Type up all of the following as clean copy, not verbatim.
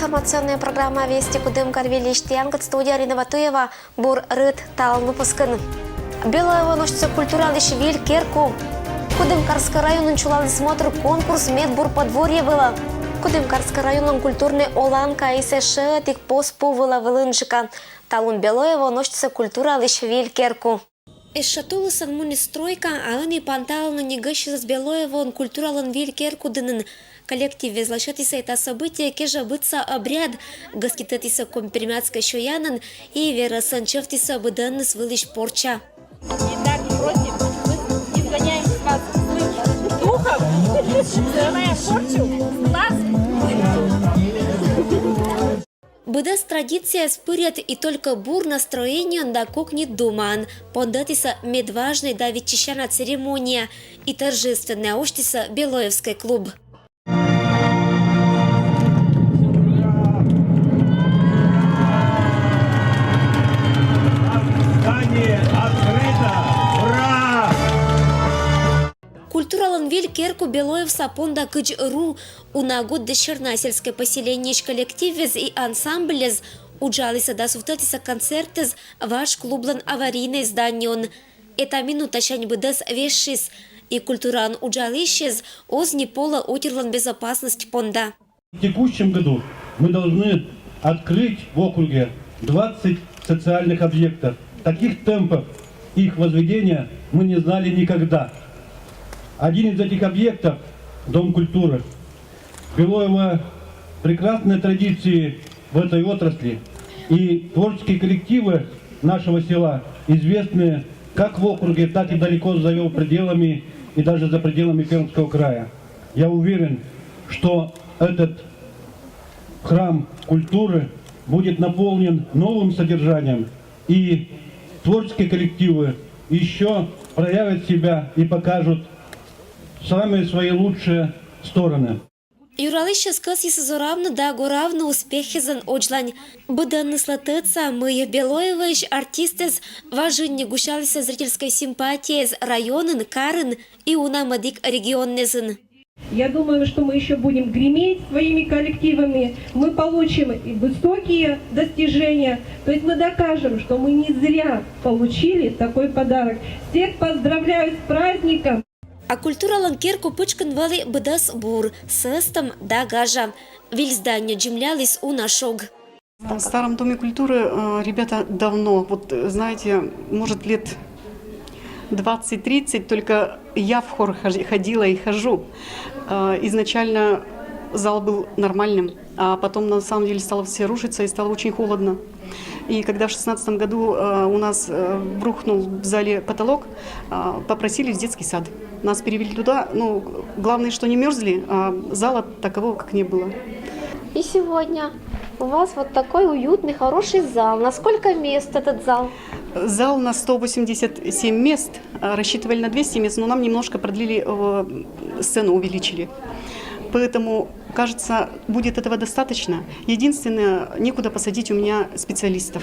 Информационная программа «Вести Кудым Карвилишти Янгат», студия Арина Батуева, Бур Рыт Талну Пускын. Белоева носится культуралищ Виль Керку. Кудымкарский районный чулалый смотр конкурс Медбур подворье было. Кудымкарский районный культурный Оланка и США тик поспу была вылынжика. Талун Белоева носится культуралищ Виль Керку. Из шатулы санмуни стройка, а они панталны не гащи с Белоева он культурален Виль Керку дынын. Коллектив излачатися это событие, кежа бытса обряд, гаскитатися компримятска шоянан и верасанчевтися быданныс вылищ порча. Итак, просим, мы изгоняем с вас злых духов, сырная порчу, глаз. Быдас традиция спырят и только бур настроение да кокнет думан. Пондатися медважный да ветчищана церемония и торжественная оштиса Белоевский клуб. Культуралан Виль Керку Белоев сапонда кыч-ру унагод дешерна сельское поселение коллективез и ансамблез уджалися да суфтатися концертез ваш клублан аварийный зданион. Это минута шань быдас вешшис и культуран уджалищез озни пола отерлан безопасность понда. В текущем году мы должны открыть в округе 20 социальных объектов. Таких темпов их возведения мы не знали никогда. Один из этих объектов – Дом культуры. Белоева прекрасные традиции в этой отрасли. И творческие коллективы нашего села известны как в округе, так и далеко за его пределами и даже за пределами Пермского края. Я уверен, что этот храм культуры будет наполнен новым содержанием. И творческие коллективы еще проявят себя и покажут самые свои лучшие стороны. Юралище сказ зоравно да горавно успехи зан очлань. Быданны слатыца мы Белоевыш артистез важынне гущалися зрительской симпатии с районын, карын и унамадик регионнезын. Я думаю, что мы еще будем греметь своими коллективами, мы получим и высокие достижения, то есть мы докажем, что мы не зря получили такой подарок. Всех поздравляю с праздником! А культуралан Керку пычкан вали быдас бур, сестам да гажа. Виль здание джемлялись у нашог. В старом доме культуры ребята давно, вот знаете, может лет 20-30, только я в хор ходила и хожу. Изначально зал был нормальным, а потом на самом деле стало все рушиться и стало очень холодно. И когда в 2016 году у нас рухнул в зале потолок, попросили в детский сад. Нас перевели туда, ну, главное, что не мерзли, а зала такового, как не было. И сегодня у вас вот такой уютный, хороший зал. На сколько мест этот зал? Зал на 187 мест, рассчитывали на 200 мест, но нам немножко продлили, сцену увеличили. Поэтому, кажется, будет этого достаточно. Единственное, некуда посадить у меня специалистов.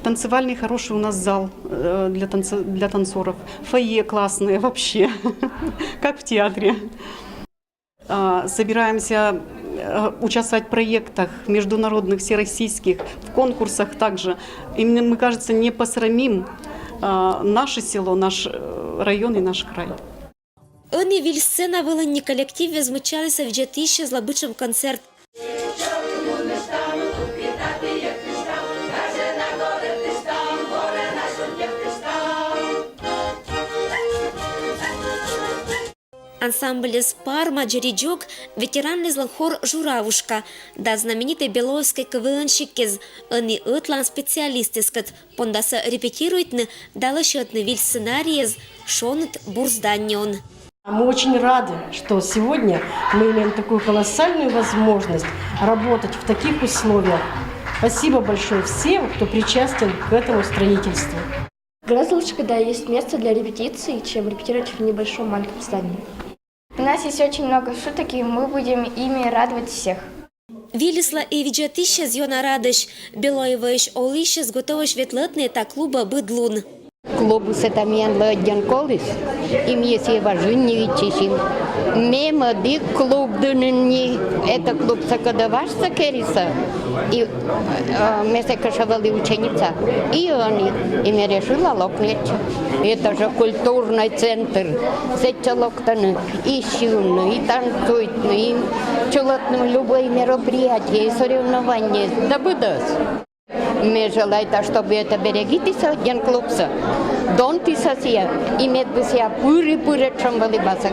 Танцевальный хороший у нас зал для танцоров. Фойе классные вообще, как в театре. Собираемся участвовать в проектах международных, всероссийских, в конкурсах также. Именно мы, кажется, не посрамим наше село, наш район и наш край. Они виль сцена вылынни коллектив возмущалися в джетище з лабичим концерт. Ансамбль из Парма, Джериджок, ветеранный злохор Журавушка, да знаменитый белоевский КВНщик из они ытлан специалисты, скат пондаса репетирует дала счетный виль сценарий из шонет бурзданион. Мы очень рады, что сегодня мы имеем такую колоссальную возможность работать в таких условиях. Спасибо большое всем, кто причастен к этому строительству. Гораздо лучше, когда есть место для репетиций, чем репетировать в небольшом маленьком здании. У нас есть очень много шуток, и мы будем ими радовать всех. Вилисла и виджатище зьона радыш, Белоевыш олище сготовыш ветлетные та клуба быдлун. Клубус это мен лодян колис, им если важен не вичисим. Мема ди клуб дынни, это клуб сакадаваш сакериса, и место кашавали ученица, и они, и мне решила локнуть. Это же культурный центр, сетя локтаны, и щуны, и танцуют, и чулотным любые мероприятия, и соревнования, да будут. Мы желаем, чтобы это берегитесь один клубса. Донтиса сия, иметь бы себя пыры чем волебасок.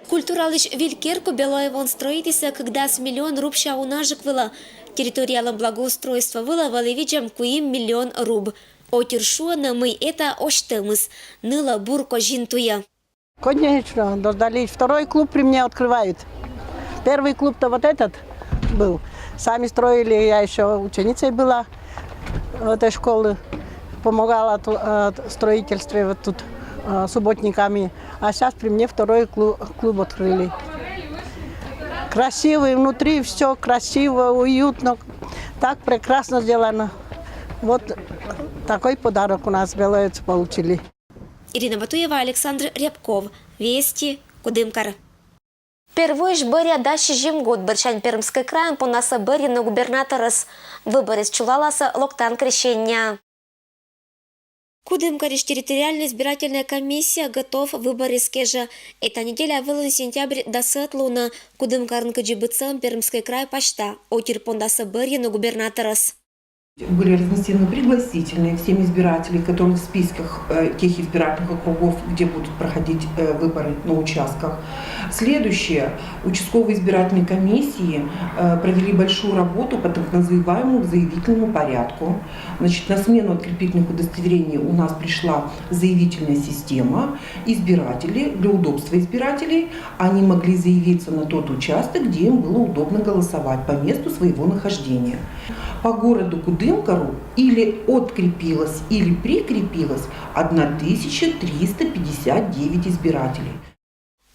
Культуралыш Вилькерку Белаевон строитися, когда с миллион руб шаунажик вела. Территориалом благоустройства вела валевиджам куим миллион руб. Отершуана мы это оштемыс. Ныла бурко жинтуя. Конечно, дождались. Второй клуб при мне открывают. Первый клуб-то вот этот был. Сами строили, я еще ученицей была в этой школе. Помогала в строительстве вот тут субботниками. А сейчас при мне второй клуб открыли. Красивый внутри, все красиво, уютно. Так прекрасно сделано. Вот такой подарок у нас белорусцы получили. Ирина Батуева, Александр Рябков. Вести, Кудымкар. Первый ж быря дальше жим год Берчань Пермский край по наса быря на губернаторас. Выборы счулаласа локтан крещения. Кудымкариш территориальная избирательная комиссия готов выборы скежа. Эта неделя вылын сентябрь до светлуна Кудымкарын каджибыцам Пермский край почта. Отир пондаса быря на губернаторас. Были разнесены пригласительные всем избирателям, которые в списках тех избирательных округов, где будут проходить выборы на участках. Следующее. Участковые избирательные комиссии провели большую работу по так называемому заявительному порядку. Значит, на смену открепительных удостоверений у нас пришла заявительная система. Избиратели, для удобства избирателей, они могли заявиться на тот участок, где им было удобно голосовать по месту своего нахождения. По городу Кудымкару или открепилось, или прикрепилось 1359 избирателей.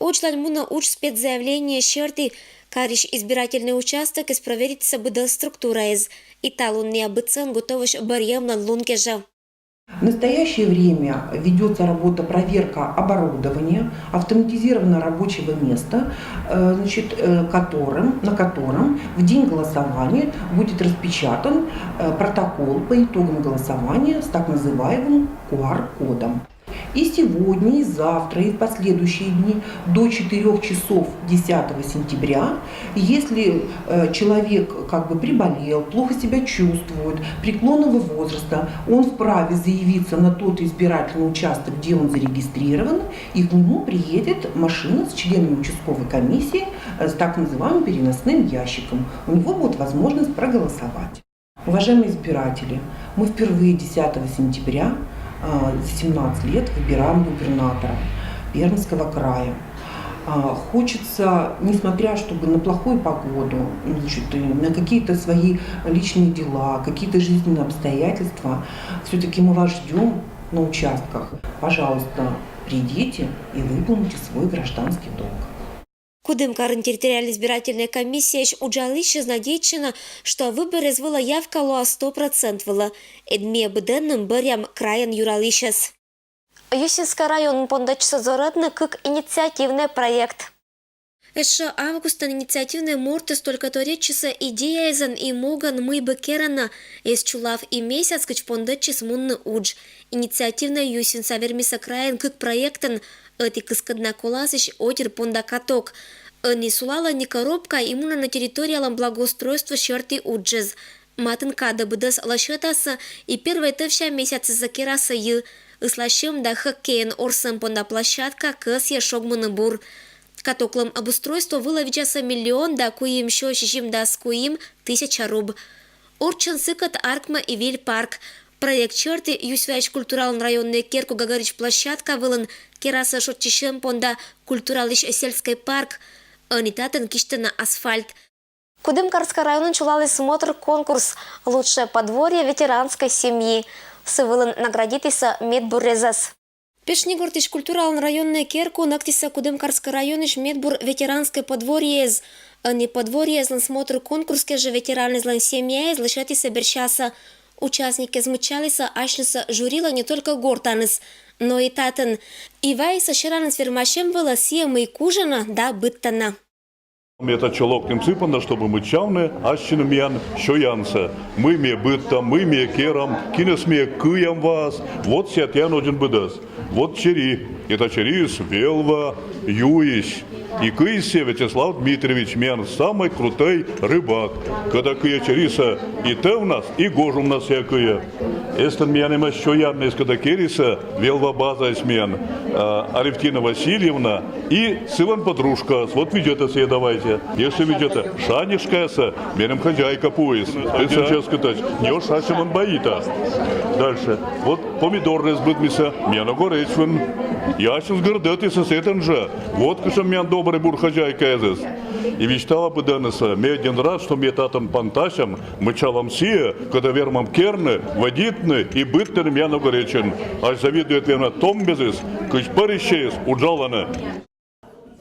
Учлан муна уч спецзаявление черты, кариш избирательный участок из провериться будет структура из Италун необыцен готовыш барьем на лункежа. В настоящее время ведется работа проверка оборудования, автоматизированного рабочего места, значит, на котором в день голосования будет распечатан протокол по итогам голосования с так называемым QR-кодом. И сегодня, и завтра, и в последующие дни до 4 часов 10 сентября, если человек приболел, плохо себя чувствует, преклонного возраста, он вправе заявиться на тот избирательный участок, где он зарегистрирован, и к нему приедет машина с членами участковой комиссии с так называемым переносным ящиком. У него будет возможность проголосовать. Уважаемые избиратели, мы впервые 10 сентября 17 лет выбираем губернатора Пермского края. Хочется, несмотря чтобы на плохую погоду, значит, на какие-то свои личные дела, какие-то жизненные обстоятельства, все-таки мы вас ждем на участках. Пожалуйста, придите и выполните свой гражданский долг. Кудымкарын территориальная избирательная комиссия уджалище надеется, что выборы звала явка луа 100% вала. Эдме беденным бырям краен юралищес. Юсинский район пондачса зорадны как инициативный проект. Еще августа инициативный мортес только то речиса идея изан и моган мы бы керана из чулав и месяц кач пондачис мунны удж. Инициативный юсин савермиса краен как проектен эти каскадна коласыш отер понда каток. Не сулала ни коробка именно на территории благоустройства черты уджез. Матын када быдас лашетаса и первые тывща месяцы закираса й. Ислащем да хоккейн орсам понда площадка кэсья шогманы бур. Катоклам обустройство выловичаса миллион да куим шо шишим да скуим 1000 руб. Орчан сыкат аркма и виль парк. Проект черты юсвяч культурал районный Керку Гагарич площадка вылан кераса шотчишем понда культуралыш сельский парк. Анитатен киштена асфальт. Кудымкарский район чулалый смотр конкурс «Лучшее подворье ветеранской семьи». Сывылын наградитиса медбуррезас. Пешнигортиш культурал районный Керку нактиса Кудымкарский районыш медбур ветеранской подворье. Не подворье смотр конкурске же ветераны злан семья излышатиса берчаса. Участники змучалися, ашнысы журила не только гортаныс, но и татын. Ивай со шираныс вермашем была сиема и кужана да быттана. Это челок ним сыпано, чтобы мы чавны, ащиным ян, що янса. Мы ме быттам, мы ме керам, кинес ме кыям вас. Вот сят ян один быдас. Вот чери. Это черис, велва, юиш. И кыйсе Вячеслав Дмитриевич мен самый крутой рыбак. Когда кыя чериса и те у нас, и гожу у нас я кыя. Эстен менем еще янный, когда кериса, велва база смен. Алевтина Васильевна и Сыван подружка. Вот ведет себе давайте. Если ведет Шанишкая, менем хозяйка пояс. Это сейчас сказать, не шашем он боится. Дальше. Вот помидор разбытмися, мена горечвен. Я сейчас гордетый соседен же. Вот кашем мен добрый бур хозяйка эзес. И мечтала бы данеса. Мне один раз, что мне татам пантасям, мычалам сия, когда вермам керны, водитны и бытны мена горечен. Аж завидует верно том безес, кыш парищеес уджаланы.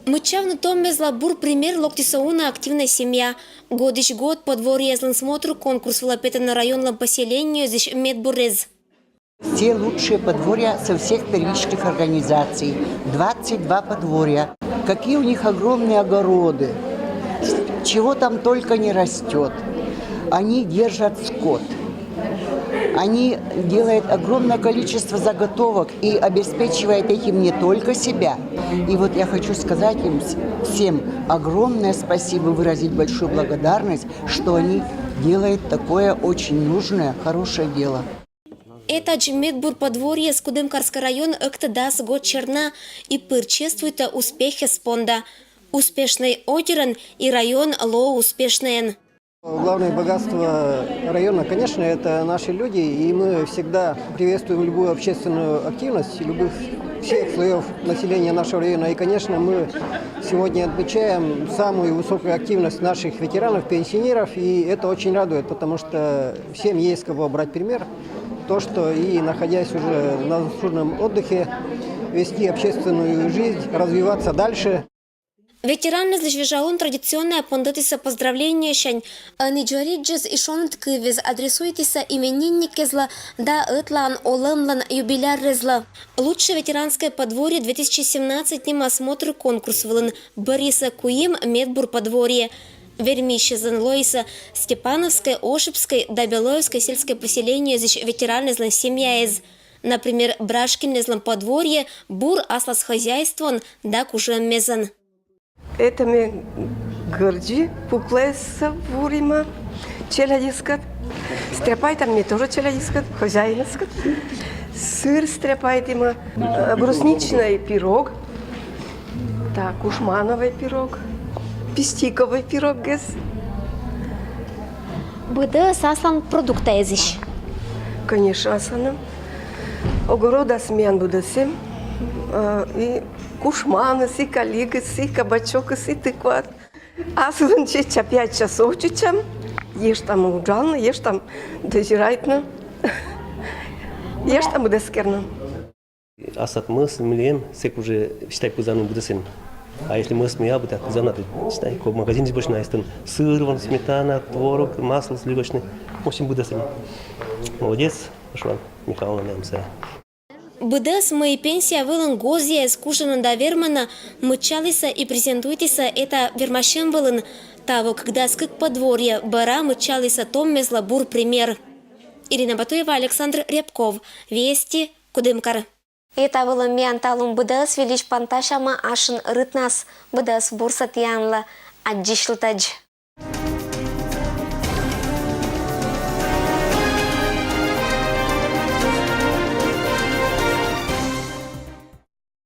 Мычавный том безла бур пример локтисауна активная семья. Годищ год подворье смотру конкурс влапета на районном поселению здесь медбурез. Все лучшие подворья со всех первичных организаций. 22 подворья. Какие у них огромные огороды. Чего там только не растет. Они держат скот. Они делают огромное количество заготовок и обеспечивают этим не только себя. И вот я хочу сказать им всем огромное спасибо, выразить большую благодарность, что они делают такое очень нужное, хорошее дело. Это Медбур подворье с Кудымкарский район Ыктыдас год черна и пырчествует успехи спонда. Успешный одерен и район ло успешный. Главное богатство района, конечно, это наши люди, и мы всегда приветствуем любую общественную активность, всех слоев населения нашего района. И, конечно, мы сегодня отмечаем самую высокую активность наших ветеранов, пенсионеров, и это очень радует, потому что всем есть с кого брать пример. То, что и находясь уже на заслуженном отдыхе, вести общественную жизнь, развиваться дальше. Ветераны злежвежалун традиционная пондытися поздравления щань. Ниджориджес и шонт кывез адресуйтися именинникезла да ытлан олымлан юбиляррезла. Лучшее ветеранское подворье 2017 ним осмотр конкурс вылын. Бориса Куим Медбур подворье. Вермищезен Лоиса Степановской, Ошибской да Белоевской сельское поселение здесь ветераны злан семья из. Например, Брашкин злан подворье бур аслас хозяйствон да кужем мезан. Это мы горджи, пуклеса бурима, челядискат. Стряпай там мне тоже челядискат, хозяйнискат. Сыр стряпай има, брусничный пирог, так, ушмановый пирог, пестиковый пирог гес. Быды саслан продукта езиш. Конечно, асаным. Огорода смен будасем. И кушманы, и калиги, и кабачок, и тыква. Аз вынчеча 5 часов чичам. Ешь там уджална, ешь там дозирайтна. Ешь там удескерна. Асат мыс, милем, сек уже считай пузану будесен. А если мы смея бы так занады, считай, в магазине больше наистин сыр, вон, сметана, творог, масло сливочное. В общем, будесен. Молодец, Шван Михайловна Немца. Быдес мои пенсия вылын гозия скушена до вермана, мычалися и презентуйтися это вермашем вылын. Того, когда скык подворье, бара мычалися том мезлабур пример. Ирина Батуева, Александр Рябков. Вести, Кудымкар. Это было мианталум быдес велич панташама ашын рытнас. Быдес бурсатьянла. Аджишлтадж.